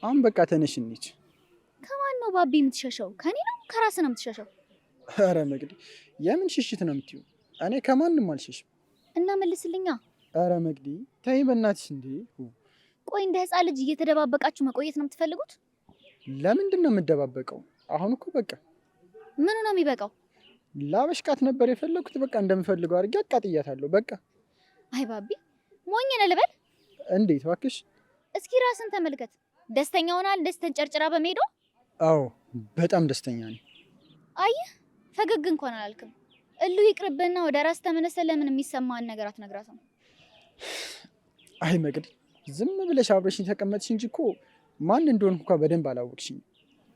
አሁን በቃ ተነሽ እንሂድ። ከማን ነው ባቢ የምትሸሸው? ከኔ ነው ከራስህ ነው የምትሸሸው? ኧረ መግዲ የምን ሽሽት ነው የምትይው? እኔ ከማንም አልሸሽም። እና መልስልኛ። ኧረ መግዲ ተይ በእናትሽ እንዴ። ቆይ እንደ ህፃን ልጅ እየተደባበቃችሁ መቆየት ነው የምትፈልጉት? ለምንድን ነው የምደባበቀው? አሁን እኮ በቃ ምኑ ነው የሚበቃው? ላበሽቃት ነበር የፈለኩት። በቃ እንደምፈልገው አድርጌ አቃጥያታለሁ። በቃ አይ ባቢ ሞኝ ነህ ልበል? እንዴት እባክሽ። እስኪ ራስን ተመልከት። ደስተኛ ሆናል እንደዚህ ተንጨርጭራ በመሄዷ? አዎ በጣም ደስተኛ ነኝ። አየህ ፈገግ እንኳን አላልክም። እሉ ይቅርብና ወደ ራስ ተመለሰ። ለምን የሚሰማን ነገር አትነግራትም? አይ መቅዲ፣ ዝም ብለሽ አብረሽኝ ተቀመጥሽ እንጂ እኮ ማን እንደሆንኩ እንኳን በደንብ አላወቅሽኝ።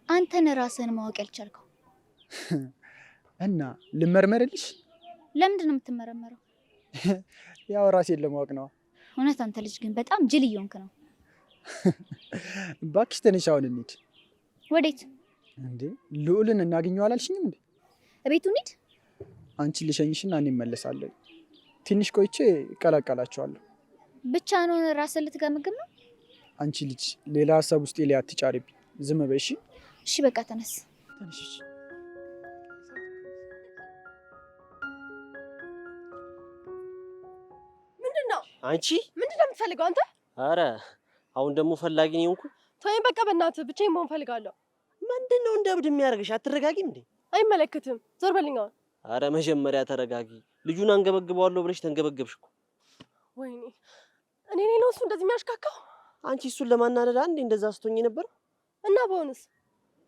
አንተን ራስህን ማወቅ ያልቻልከው እና ልመርመርልሽ? ለምንድን ነው የምትመረመረው? ያው ራሴን ለማወቅ ነው። እውነት አንተ ልጅ ግን በጣም ጅል እየሆንክ ነው። እባክሽ ተነሽ፣ አሁን እንሂድ። ወዴት? እንዴ ልዑልን እናገኘው አላልሽኝም እንዴ? እቤቱ እንሂድ። አንቺ ልሸኝሽና እኔ እመለሳለሁ። ትንሽ ቆይቼ እቀላቀላቸዋለሁ። ብቻ ነው ራስህን ልትገመግም ነው? አንቺ ልጅ ሌላ ሀሳብ ውስጥ ላይ አትጫሪብኝ። ዝም በይ እሺ? እሺ በቃ ተነስ። ተነሽ። አንቺ ምንድን ነው የምትፈልገው አንተ? አረ አሁን ደግሞ ፈላጊ ነው እንኩ። ተወኝ በቃ በእናትህ፣ ብቻዬን መሆን ፈልጋለሁ። ምንድነው እንደ እብድ የሚያደርግሽ? አትረጋጊም እንዴ? አይመለከትም፣ ዞር በልኝ አሁን። አረ መጀመሪያ ተረጋጊ። ልጁን አንገበግበዋለሁ ብለሽ ተንገበገብሽ እኮ። ወይኔ እኔ ነው እሱ እንደዚህ የሚያሽካካው? አንቺ እሱን ለማናደድ አንዴ እንደዛ ስትሆኝ ነበር እና በሆንስ?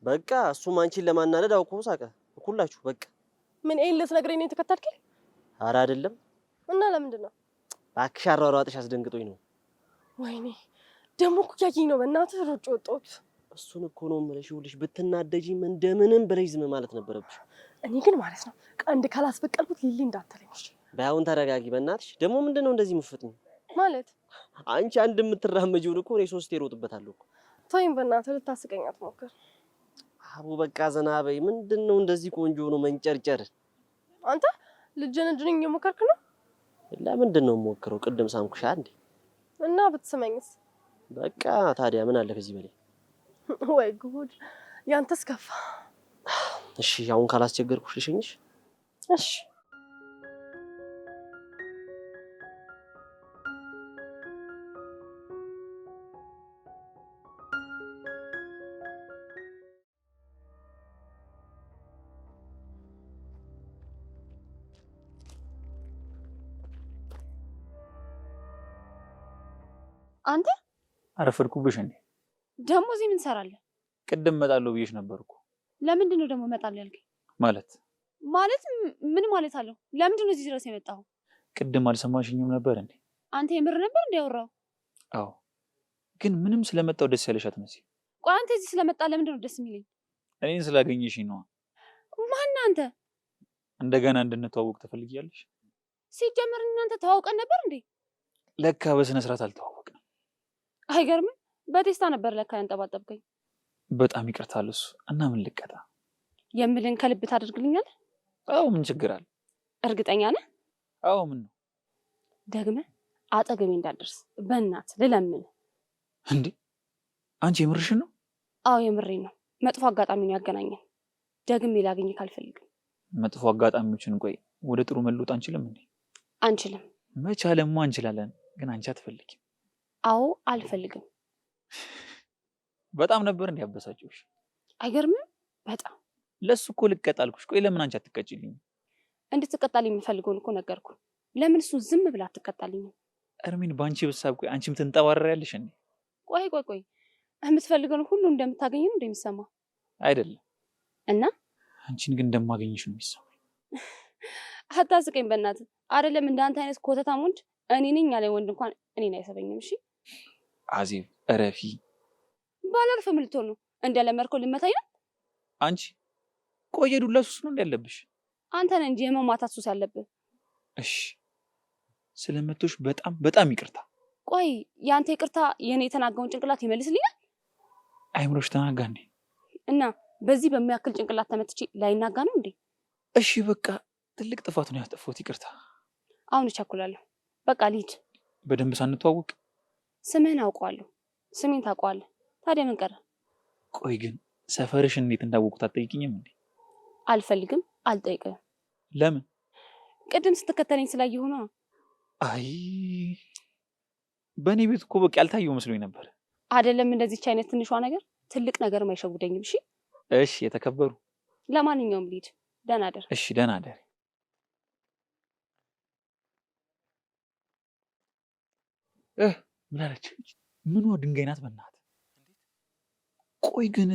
በቃ እሱም አንቺን ለማናደድ አውቆ ሳቀ። ሁላችሁ በቃ ምን ይሄን ልትነግረኝ ነው የተከተልከኝ? አረ አይደለም። እና ለምንድን ነው? እባክሽ አሯሯጥሽ አስደንግጦኝ ነው። ወይኔ ደግሞ እኮ እያየኝ ነው። በእናትህ ሮጬ ወጣሁት። እሱን እኮ ነው የምልሽ። ይኸውልሽ ብትናደጂም እንደምንም ብለሽ ዝም ማለት ነበረብሽ። እኔ ግን ማለት ነው ቀንድ ካላስበቀልኩት ሊሊ እንዳትለኝ። እሺ ባይሆን ተረጋጊ በእናትሽ። ደግሞ ምንድነው እንደዚህ የምትፈጥኝ? ማለት አንቺ አንድ የምትራመጂውን እኮ እኔ 3 እሮጥበታለሁ እኮ። ተወኝ በእናትህ፣ ልታስቀኝ አትሞክር። አቡ በቃ ዘና በይ። ምንድነው እንደዚህ ቆንጆ ነው መንጨርጨር? አንተ ልጅነጅነኝ እየሞከርክ ነው? ለምንድን ነው የምሞክረው? ቅድም ሳምኩሻ እንዴ? እና ብትስመኝስ? በቃ ታዲያ ምን አለ ከዚህ በላይ? ወይ ጉድ! ያንተስ ከፋ። እሺ አሁን ካላስቸገርኩሽ ልሸኝሽ? እሺ አንተ አረፈድኩብሽ እንዴ? ደግሞ እዚህ ምን ሰራለህ? ቅድም እመጣለሁ ብዬሽ ነበርኩ። ለምንድን ነው ደግሞ እመጣለሁ ያልከኝ? ማለት ምን ማለት አለው? ለምንድን ነው እዚህ ድረስ የመጣው? ቅድም አልሰማሽኝም ነበር እንዴ? አንተ የምር ነበር እንዴ ያወራው? አዎ፣ ግን ምንም ስለመጣው ደስ ያለሽ አትመስይም። ቆይ አንተ እዚህ ስለመጣ ለምንድን ነው ደስ የሚለኝ? እኔን ስላገኘሽኝ ነው። ማን አንተ? እንደገና እንድንተዋወቅ ትፈልጊያለሽ? ሲጀመር እናንተ ተዋውቀን ነበር እንዴ? ለካ በስነ ስርዓት አልተዋወቅንም። አይገርምም? በቴስታ ነበር ለካ ያንጠባጠብከኝ። በጣም ይቅርታ ለሱ። እና ምን ልቀጣ? የምልን ከልብ ታደርግልኛለህ? አዎ፣ ምን ችግር አለ? እርግጠኛ ነህ? አዎ። ምን ነው ደግመህ አጠገቤ እንዳትደርስ በእናትህ ልለምን። እንዴ አንቺ የምርሽን ነው? አዎ የምሬን ነው። መጥፎ አጋጣሚ ነው ያገናኘን። ደግሜ ላገኝህ ካልፈልግም። መጥፎ አጋጣሚዎችን ቆይ ወደ ጥሩ መለወጥ አንችልም እንዴ? አንችልም። መቻለማ እንችላለን፣ ግን አንቺ አትፈልጊም። አዎ አልፈልግም። በጣም ነበር እንዲያበሳጭሽ። አይገርምም? በጣም ለሱ እኮ ልቀጣ አልኩሽ። ቆይ ለምን አንቺ አትቀጭልኝም? እንድትቀጣልኝ የምፈልገውን እኮ ነገርኩ። ለምን እሱ ዝም ብላ አትቀጣልኝም? እርሚን ባንቺ ብሳብ ቆይ አንቺም ትንጠባረሪያለሽ እንዴ? ቆይ የምትፈልገውን ሁሉ እንደምታገኝ ነው እንደሚሰማ አይደለም። እና አንቺን ግን እንደማገኝሽ ነው የሚሰማኝ። አታስቀኝ በእናትህ። አይደለም እንዳንተ አይነት ኮተታም ወንድ እኔ ነኝ ያለ ወንድ እንኳን እኔን አይሰበኝም። እሺ አዜብ እረፊ። ባላልፍ ምን ልትሆን ነው? እንደለመድከው ልመታኝ ነው? አንቺ ቆየ ዱላ ሱስ ነው ያለብሽ። አንተ ነህ እንጂ የመማታት ሱስ ያለብህ። እሺ ስለመቶሽ በጣም ይቅርታ። ቆይ ያንተ ይቅርታ የኔ የተናጋውን ጭንቅላት ይመልስልኛል? አይምሮሽ ተናጋ እንዴ? እና በዚህ በሚያክል ጭንቅላት ተመትቼ ላይናጋ ነው እንዴ? እሺ በቃ ትልቅ ጥፋት ነው ያጠፋሁት፣ ይቅርታ። አሁን እቸኩላለሁ። በቃ ልሂድ። በደንብ ሳንተዋወቅ ስምህን አውቀዋለሁ፣ ስሜን ታውቀዋለህ። ታዲያ ምን ቀረ? ቆይ ግን ሰፈርሽ እንዴት እንዳወቁት አትጠይቂኝም እንዴ? አልፈልግም፣ አልጠይቅም። ለምን? ቅድም ስትከተለኝ ስላየሁ ነው። አይ በእኔ ቤት እኮ በቃ ያልታየው መስሎኝ ነበር። አይደለም እንደዚች አይነት ትንሿ ነገር ትልቅ ነገርም አይሸጉደኝም። እሺ እሺ፣ የተከበሩ። ለማንኛውም ልሂድ። ደህና ደር። እሺ ደህና ደር። ምን አለች? ምኗ ድንጋይ ናት በእናትህ? ቆይ ግን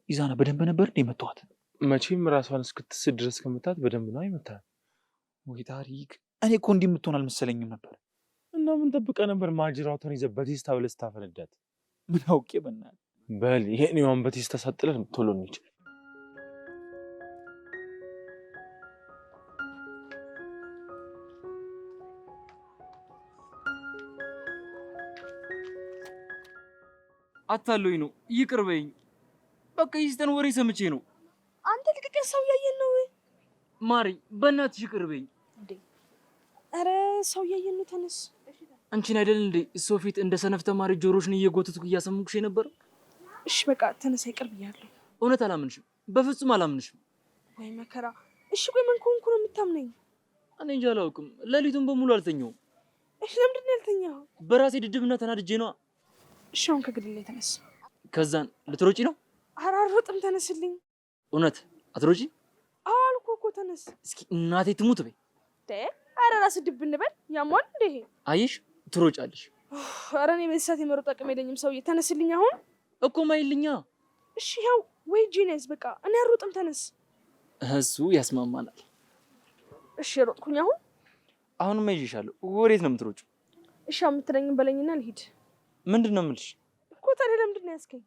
ኢዛና በደንብ ነበር እንደ መተዋት? መቼም ራሷን እስክትስት ድረስ ከመታት በደንብ ነው አይመታል። ወይ ታሪክ! እኔ እኮ እንዲህ የምትሆን አልመሰለኝም ነበር። እና ምን ጠብቀህ ነበር? ማጅራቷን ይዘህ በቴስታ ብለህ ስታፈነዳት። ምን አውቄ በእናትህ። በል ይሄን በቴስታ ሳጥለን ቶሎ እንሂድ። አታለኝ ነው፣ ይቅር በይኝ። በቃ ይስተን ወሬ ሰምቼ ነው። አንተ ልቅቀህ ሰው እያየን ነው ማሪ፣ በእናትሽ ይቅር በይኝ። ኧረ ሰው እያየን ነው። ተነስ። አንቺን አይደል እንዴ ሰው ፊት እንደ ሰነፍ ተማሪ ጆሮሽን እየጎተትኩ እያሰሙኩሽ ነበር። እሺ በቃ ተነስ፣ ይቅር ብያለሁ። እውነት አላምንሽም፣ በፍጹም አላምንሽም። ወይ መከራ። እሺ ቆይ ምን ከሆንኩ ነው የምታምነኝ? እኔ እንጃ አላውቅም። ሌሊቱን በሙሉ አልተኛውም። እሺ ለምንድን ነው ያልተኛው? በራሴ ድድብና ተናድጄ ነዋ። እሺ አሁን ከግድል ላይ ተነስ። ከዛን ልትሮጪ ነው? ኧረ አልሮጥም፣ ተነስልኝ። እውነት አትሮጪ? አዎ አልኩህ እኮ ተነስ። እስኪ እናቴ ትሙት በይ። ኧረ ራስህ ድብ እንበል። ያሟል እንደ ይሄ አየሽ፣ ትሮጫለሽ። ኧረ እኔ በዚህ ሰዓት የመሮጥ አቅም የለኝም ሰውዬ። ተነስልኝ አሁን እኮ ማይልኛ። እሺ ያው ወይ ጂኔስ በቃ እኔ አልሮጥም፣ ተነስ። እሱ ያስማማናል። እሺ ሮጥኩኝ አሁን። አሁንማ ይዤሻለሁ። ወዴት ነው የምትሮጪው? እሺ የምትለኝን በለኝና ልሂድ። ምንድን ነው የምልሽ? እኮ ታዲያ ለምንድን ነው ያዝከኝ?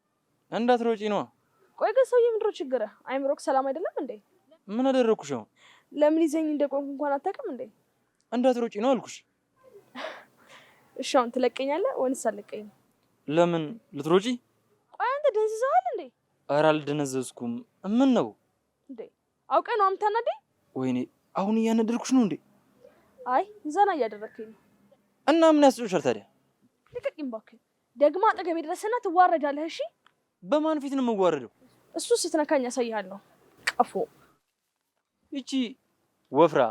እንዳትሮጪ ነዋ። ቆይ ግን ሰውዬ ምንድን ነው ችግርህ? አይምሮክ ሰላም አይደለም እንዴ? ምን አደረኩሽ አሁን? ለምን ይዘኝ እንደቆምኩ እንኳን አታውቅም እንዴ? እንዳትሮጪ ነው አልኩሽ። እሺ አሁን ትለቀኛለህ ወይንስ አትለቀኝም? ለምን ልትሮጪ? ቆይ አንተ ደንዝዘሃል እንዴ? ኧረ አልደነዘዝኩም። ምን ነው እንዴ? አውቀህ ነው የምታናደኝ? ወይኔ አሁን እያነደድኩሽ ነው እንዴ? አይ ዘና እያደረግከኝ ነው። እና ምን ያስጮሻል ታዲያ? ልቀቂኝ እባክህ። ደግሞ አጠገቤ ድረስና ትዋረዳለህ። እሺ በማን ፊት ነው የምዋረደው? እሱ ስትነካኝ ያሳይሃለሁ። ቀፎ ይቺ ወፍራ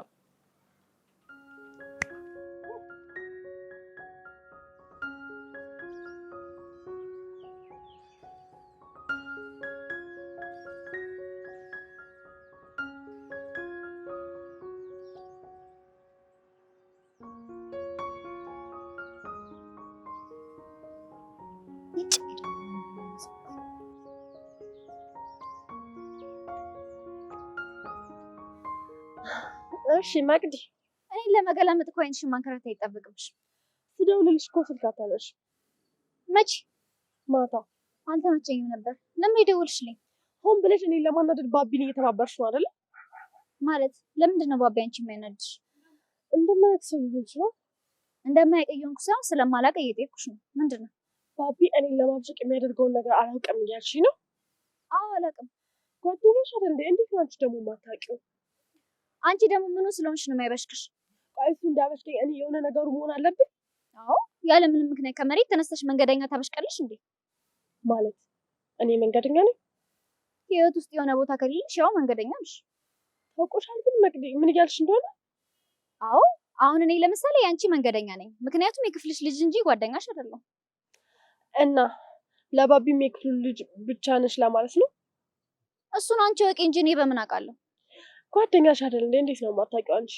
እሺ መቅዲ፣ እኔን ለመገላመጥ እኮ አይንሽን ማንከራት አይጠበቅብሽ። ስደውልልሽ እኮ ስልክ አታነሺ። መቼ? ማታ። አልተመቸኝም ነበር። ለምን የደወልሽልኝ? ሆን ብለሽ እኔን ለማናደድ ባቢን እየተባበርሽ ነው አይደለ? ማለት ለምንድን ነው ባቢ አንቺ የሚያናድሽ? እንደማያውቅ ሰው ይሆን ይችላል። እንደማያውቅ እየሆንኩ ሳይሆን ስለማላውቅ እየጠየኩሽ ነው። ምንድን ነው? ባቢ እኔን ለማብሸቅ የሚያደርገውን ነገር አላውቅም እያልሽኝ ነው? አዎ አላውቅም። ጓደኛሽ አይደል እንዴ? እንዴት ነው አንቺ ደግሞ የማታውቂው? አንቺ ደግሞ ምኑ ስለሆንሽ ነው የሚያበሽክሽ? ቆይ እሱ እንዳበሽቀኝ እኔ የሆነ ነገሩ መሆን አለብኝ? አዎ ያለ ምንም ምክንያት ከመሬት ተነስተሽ መንገደኛ ታበሽቃለሽ እንዴ? ማለት እኔ መንገደኛ ነኝ? ህይወት ውስጥ የሆነ ቦታ ከሌለሽ ያው መንገደኛ ነሽ። ታውቆሻል ግን መቅዲ ምን እያልሽ እንደሆነ? አዎ አሁን እኔ ለምሳሌ የአንቺ መንገደኛ ነኝ፣ ምክንያቱም የክፍልሽ ልጅ እንጂ ጓደኛሽ አይደለም። እና ለባቢም የክፍሉ ልጅ ብቻ ነሽ ለማለት ነው? እሱን አንቺ ወቂ እንጂ እኔ በምን አውቃለሁ? ጓደኛሽ አይደል እንዴ? እንዴት ነው የማታውቂው አንቺ?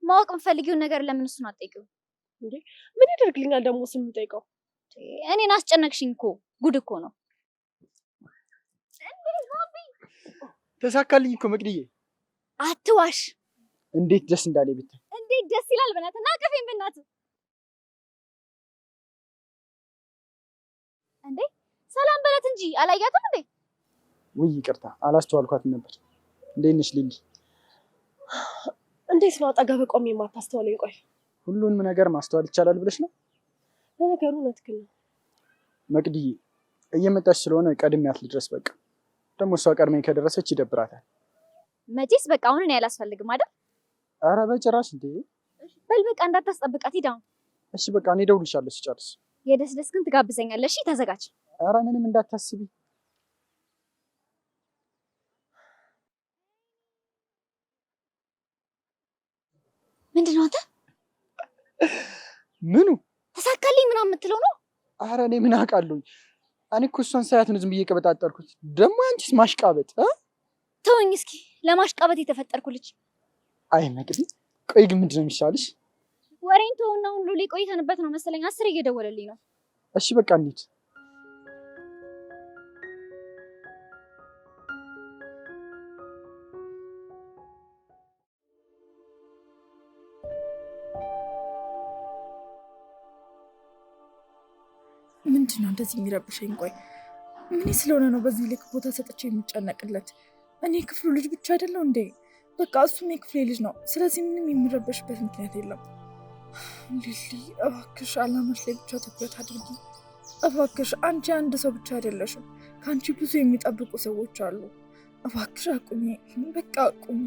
ማወቅ የምፈልጊውን ነገር ለምን እሱን አትጠይቂው? እንዴ ምን ያደርግልኛል ደግሞ ስም የምጠይቀው? እኔን አስጨነቅሽኝ እኮ። ጉድ እኮ ነው። ተሳካልኝ እኮ መቅድዬ። አትዋሽ። እንዴት ደስ እንዳለ ብታይ። እንዴት ደስ ይላል። በእናትህ ና ቀፈኝ በእናትህ። እንዴ ሰላም በለት እንጂ አላያትም እንዴ? ውይ ይቅርታ አላስተዋልኳትም ነበር። እንዴት ነሽ ሊሊ? እንዴት ነው አጠገብ ቆሜ የማታስተውለኝ? ቆይ ሁሉንም ነገር ማስተዋል ይቻላል ብለሽ ነው? ለነገሩ እውነትህን ነው መቅድዬ። እየመጣች ስለሆነ ቀድሜያት ልድረስ። በቃ ደግሞ እሷ ቀድመኝ ከደረሰች ይደብራታል። መቼስ በቃ አሁን እኔ አላስፈልግም አይደል? ኧረ በጭራሽ እንዴ። በል በቃ እንዳታስጠብቃት ሂድ አሁን። እሺ በቃ እኔ እደውልልሻለሁ ስጨርስ። የደስ ደስ ግን ትጋብዘኛለሽ። እሺ ተዘጋጅ። ኧረ ምንም እንዳታስቢ። ምንድነው አንተ? ምኑ ተሳካልኝ ምናምን የምትለው ነው? ኧረ እኔ ምን አውቃለሁኝ። እኔ እኮ እሷን ሳያት ነው ዝም ብዬ ቀበጣጠርኩት። ደግሞ አንቺስ ማሽቃበጥ። ተወኝ እስኪ። ለማሽቃበጥ የተፈጠርኩ ልጅ። አይ መቅዲ፣ ቆይ ግን ምንድን ነው የሚሻልሽ? ወሬን ተውና አሁን ሉሊ ቆይተንበት ነው መሰለኝ 10 እየደወለልኝ ነው። እሺ በቃ እንሂድ። ምንድን ነው እንደዚህ የሚረብሸኝ? ቆይ ምን ስለሆነ ነው በዚህ ልክ ቦታ ሰጥቼ የሚጨነቅለት? እኔ ክፍሉ ልጅ ብቻ አይደለው እንዴ? በቃ እሱም የክፍሌ ልጅ ነው። ስለዚህ ምንም የሚረበሽበት ምክንያት የለም። ሊሊ እባክሽ አላማሽ ላይ ብቻ ትኩረት አድርጊ እባክሽ። አንቺ አንድ ሰው ብቻ አይደለሽም፣ ከአንቺ ብዙ የሚጠብቁ ሰዎች አሉ። እባክሽ አቁሚ፣ በቃ አቁሚ።